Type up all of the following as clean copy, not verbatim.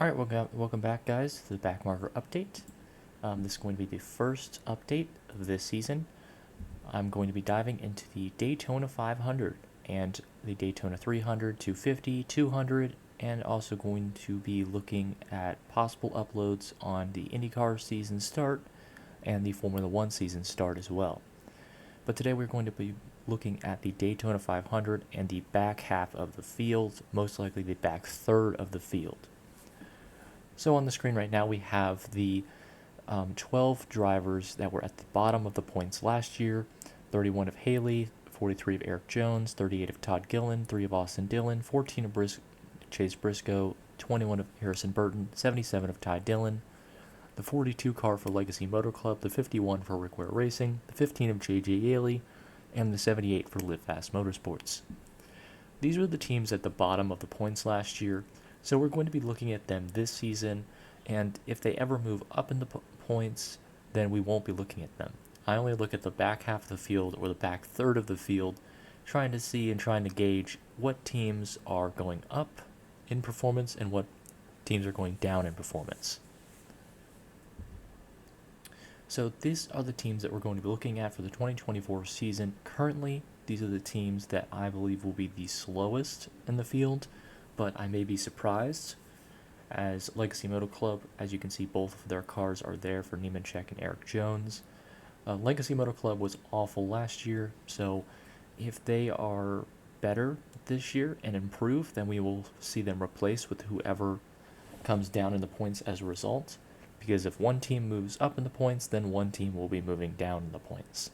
Alright, welcome back, guys, to the backmarker update. This is going to be the first update of this season. I'm going to be diving into the Daytona 500 and the Daytona 300, 250, 200, and also going to be looking at possible uploads on the IndyCar season start and the Formula One season start as well. But today we're going to be looking at the Daytona 500 and the back half of the field, most likely the back third of the field. So on the screen right now we have the 12 drivers that were at the bottom of the points last year. 31 of Haley, 43 of Eric Jones, 38 of Todd Gillen, 3 of Austin Dillon, 14 of Chase Briscoe, 21 of Harrison Burton, 77 of Ty Dillon, the 42 car for Legacy Motor Club, the 51 for Rick Ware Racing, the 15 of J.J. Yaley, and the 78 for Live Fast Motorsports. These were the teams at the bottom of the points last year, so we're going to be looking at them this season, and if they ever move up in the points, then we won't be looking at them. I only look at the back half of the field or the back third of the field, trying to see and trying to gauge what teams are going up in performance and what teams are going down in performance. So these are the teams that we're going to be looking at for the 2024 season. Currently, these are the teams that I believe will be the slowest in the field, but I may be surprised. As Legacy Motor Club, as you can see, both of their cars are there for Nemechek and Eric Jones. Legacy Motor Club was awful last year, so if they are better this year and improve, then we will see them replaced with whoever comes down in the points as a result. Because if one team moves up in the points, then one team will be moving down in the points.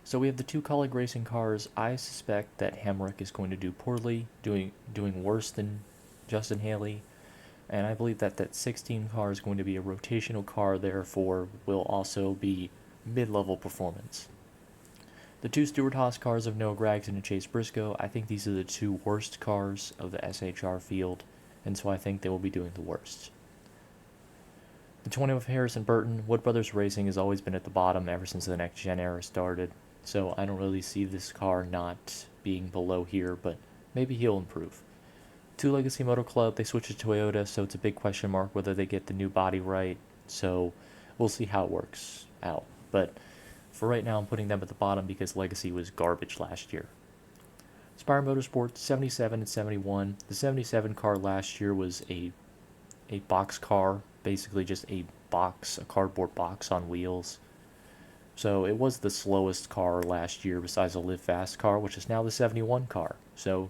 So we have the two Colleague Racing cars. I suspect that Hamrick is going to do poorly, doing worse than Justin Haley, and I believe that that 16 car is going to be a rotational car, therefore will also be mid-level performance. The two Stewart-Haas cars of Noah Gragson and Chase Briscoe, I think these are the two worst cars of the SHR field, and so I think they will be doing the worst. The 20 of Harrison Burton, Wood Brothers Racing has always been at the bottom ever since the Next Gen era started, so I don't really see this car not being below here, but maybe he'll improve. Two Legacy Motor Club, they switched to Toyota, so it's a big question mark whether they get the new body right, so we'll see how it works out. But for right now, I'm putting them at the bottom because Legacy was garbage last year. Spire Motorsports, 77 and 71. The 77 car last year was a box car, basically just a cardboard box on wheels. So it was the slowest car last year besides the Live Fast car, which is now the 71 car. So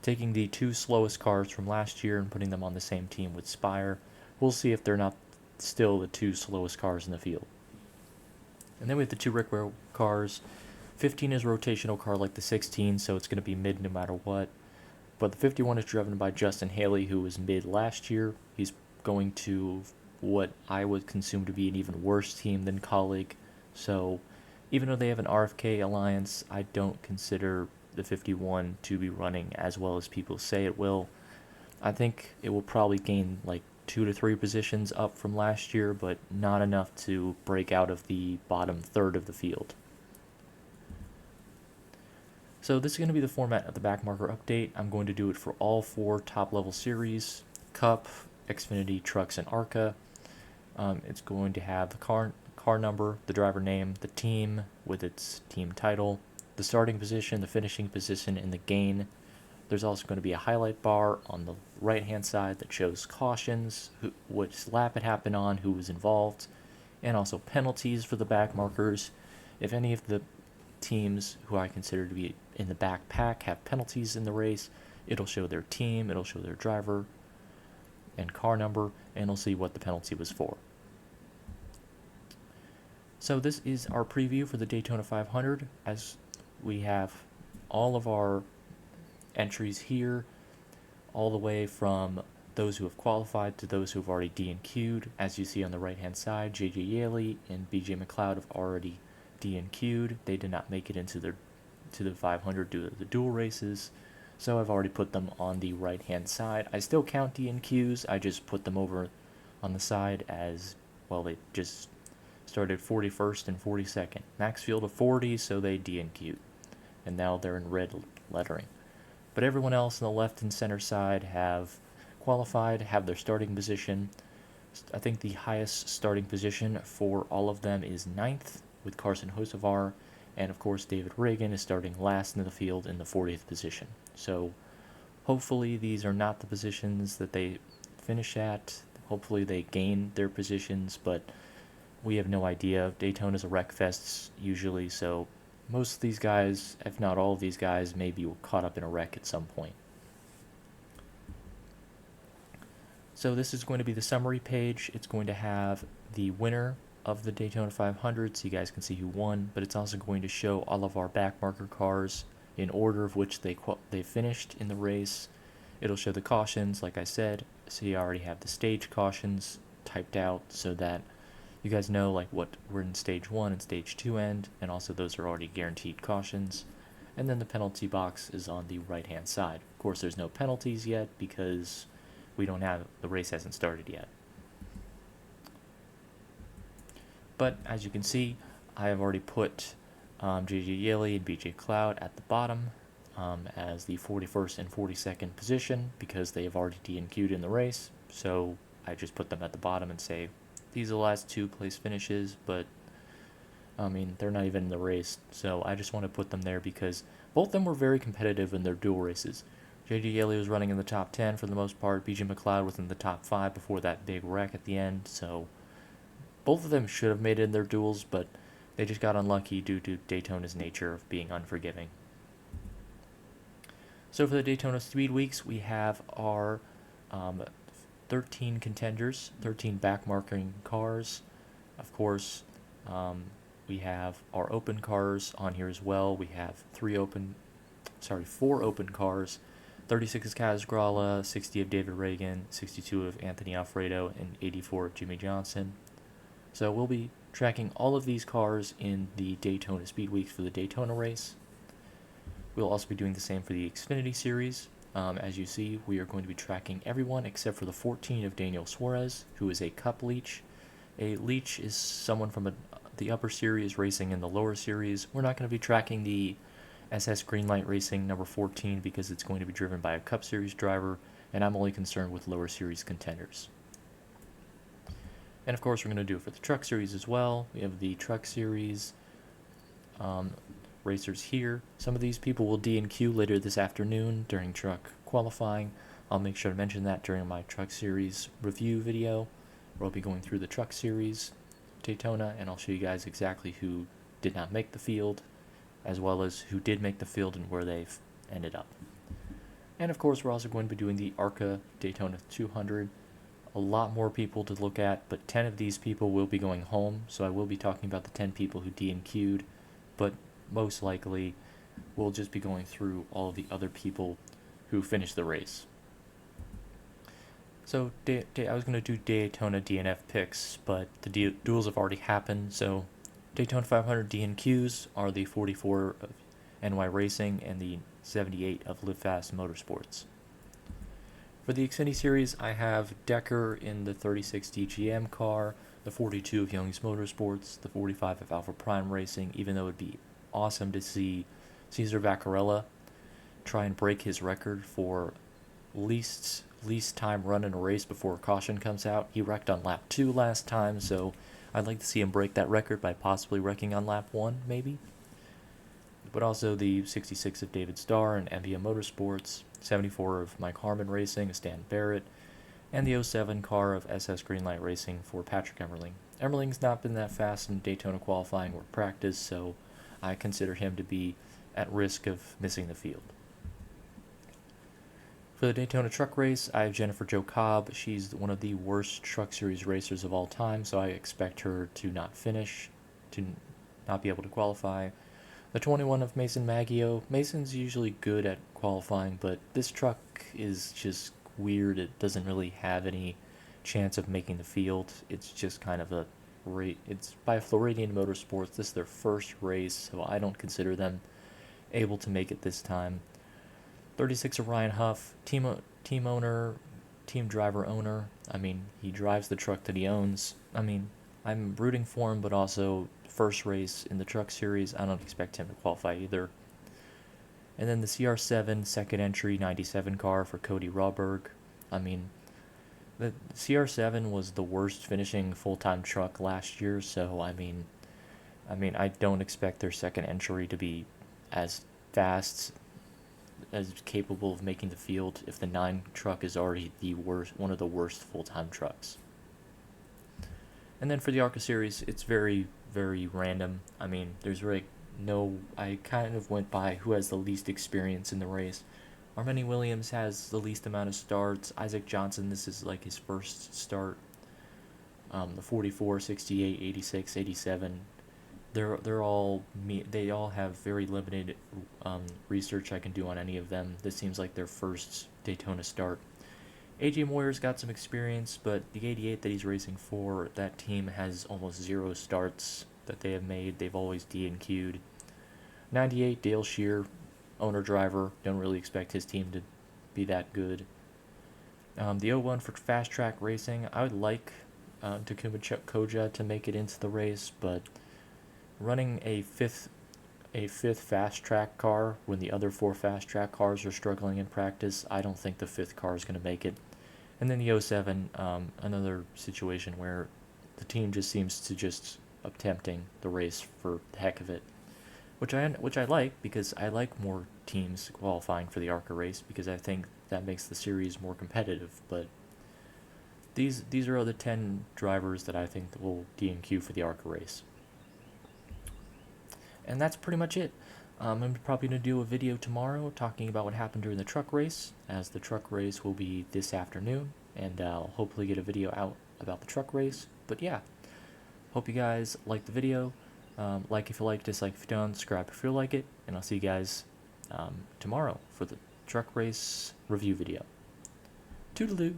taking the two slowest cars from last year and putting them on the same team with Spire, we'll see if they're not still the two slowest cars in the field. And then we have the two Rick Ware cars. 15 is a rotational car like the 16, so it's going to be mid no matter what. But the 51 is driven by Justin Haley, who was mid last year. He's going to what I would consume to be an even worse team than Colleague. So even though they have an RFK alliance, I don't consider the 51 to be running as well as people say it will. I think it will probably gain like 2 to 3 positions up from last year, but not enough to break out of the bottom third of the field. So this is going to be the format of the backmarker update. I'm going to do it for all 4 top-level series, Cup, Xfinity, Trucks, and ARCA. It's going to have the car number, the driver name, the team with its team title, the starting position, the finishing position, and the gain. There's also going to be a highlight bar on the right-hand side that shows cautions, which lap it happened on, who was involved, and also penalties for the backmarkers. If any of the teams who I consider to be in the back pack have penalties in the race, it'll show their team, it'll show their driver and car number, and it'll see what the penalty was for. So this is our preview for the Daytona 500, as we have all of our entries here, all the way from those who have qualified to those who have already DNQ'd. As you see on the right hand side, J.J. Yaley and B.J. McLeod have already DNQ'd. They did not make it into the 500 due to the dual races, so I've already put them on the right hand side. I still count DNQs, I just put them over on the side as, well, they just started 41st and 42nd. Max field of 40, so they DNQ'd, and now they're in red lettering. But everyone else on the left and center side have qualified have their starting position. I think the highest starting position for all of them is ninth, with Carson Hocevar, and of course David Reagan is starting last in the field in the 40th position. So hopefully these are not the positions that they finish at. Hopefully they gain their positions, but we have no idea. Daytona's a wreck fest usually, so most of these guys, if not all of these guys, may be caught up in a wreck at some point. So this is going to be the summary page. It's going to have the winner of the Daytona 500, so you guys can see who won, but it's also going to show all of our backmarker cars in order of which they finished in the race. It'll show the cautions, like I said, so you already have the stage cautions typed out so that you guys know like what we're in stage 1 and stage 2 end, and also those are already guaranteed cautions. And then the penalty box is on the right hand side. Of course there's no penalties yet because the race hasn't started yet. But as you can see, I have already put JJ Yeley and BJ Cloud at the bottom as the 41st and 42nd position because they have already DNQ'd in the race. So I just put them at the bottom and say, these are the last 2 place finishes, but I mean, they're not even in the race. So I just want to put them there because both of them were very competitive in their dual races. J.J. Yeley was running in the top 10 for the most part. B.J. McLeod was in the top 5 before that big wreck at the end. So both of them should have made it in their duels, but they just got unlucky due to Daytona's nature of being unforgiving. So for the Daytona Speed Weeks, we have our 13 contenders, 13 backmarking cars. Of course, we have our open cars on here as well. We have 4 open cars. 36 is Kaz Grala, 60 of David Reagan, 62 of Anthony Alfredo, and 84 of Jimmy Johnson. So we'll be tracking all of these cars in the Daytona Speed Weeks for the Daytona race. We'll also be doing the same for the Xfinity Series. As you see, we are going to be tracking everyone except for the 14 of Daniel Suarez, who is a Cup Leech. A Leech is someone from the upper series racing in the lower series. We're not going to be tracking the SS Greenlight Racing number 14 because it's going to be driven by a Cup Series driver, and I'm only concerned with lower series contenders. And of course, we're going to do it for the Truck Series as well. We have the Truck Series racers here. Some of these people will D&Q later this afternoon during truck qualifying. I'll make sure to mention that during my Truck Series review video, where I'll be going through the Truck Series Daytona, and I'll show you guys exactly who did not make the field, as well as who did make the field and where they've ended up. And of course, we're also going to be doing the ARCA Daytona 200. A lot more people to look at, but 10 of these people will be going home, so I will be talking about the 10 people who D&Q'd, but most likely we'll just be going through all of the other people who finished the race. So I was going to do Daytona DNF picks, but the duels have already happened, so Daytona 500 DNQs are the 44 of NY Racing and the 78 of Live Fast Motorsports. For the Xfinity Series, I have Decker in the 36 DGM car, the 42 of Young's Motorsports, the 45 of Alpha Prime Racing, even though it would be awesome to see Cesar Vaccarella try and break his record for least time run in a race before caution comes out. He wrecked on lap 2 last time, so I'd like to see him break that record by possibly wrecking on lap 1, maybe. But also the 66 of David Starr and MBM Motorsports, 74 of Mike Harmon Racing, Stan Barrett, and the 07 car of SS Greenlight Racing for Patrick Emmerling. Emmerling's not been that fast in Daytona qualifying or practice, so I consider him to be at risk of missing the field. For the Daytona Truck Race, I have Jennifer Jo Cobb. She's one of the worst Truck Series racers of all time, so I expect her to not finish, to not be able to qualify. The 21 of Mason Maggio. Mason's usually good at qualifying, but this truck is just weird. It doesn't really have any chance of making the field. It's just kind of a it's by Floridian Motorsports. This is their first race, so I don't consider them able to make it this time. 36 of Ryan Huff, team driver owner. I mean, he drives the truck that he owns. I mean, I'm rooting for him, but also first race in the Truck Series, I don't expect him to qualify either. And then the CR7 second entry 97 car for Cody Rawberg. I mean, the CR7 was the worst finishing full-time truck last year, so I don't expect their second entry to be as fast, as capable of making the field if the 9 truck is already the worst, one of the worst full-time trucks. And then for the ARCA series, it's very, very random. I mean, there's really no. I kind of went by who has the least experience in the race. Armeni Williams has the least amount of starts. Isaac Johnson, this is like his first start. The 44, 68, 86, 87. They're all they all have very limited research I can do on any of them. This seems like their first Daytona start. AJ Moyer's got some experience, but the 88 that he's racing for, that team has almost 0 starts that they have made. They've always DNQ'd. 98, Dale Shear, owner driver. Don't really expect his team to be that good. The 01 for Fast Track Racing, I would like Takuma Koja to make it into the race, but running a fifth fast track car when the other 4 fast track cars are struggling in practice, I don't think the 5th car is going to make it. And then the 07, another situation where the team just seems to just attempting the race for the heck of it, which I like, because I like more teams qualifying for the ARCA race, because I think that makes the series more competitive. But these are the 10 drivers that I think that will DNQ for the ARCA race. And that's pretty much it. I'm probably going to do a video tomorrow talking about what happened during the truck race, as the truck race will be this afternoon, and I'll hopefully get a video out about the truck race. But yeah, hope you guys liked the video. Like if you like, dislike if you don't, subscribe if you like it, and I'll see you guys tomorrow for the truck race review video. Toodaloo!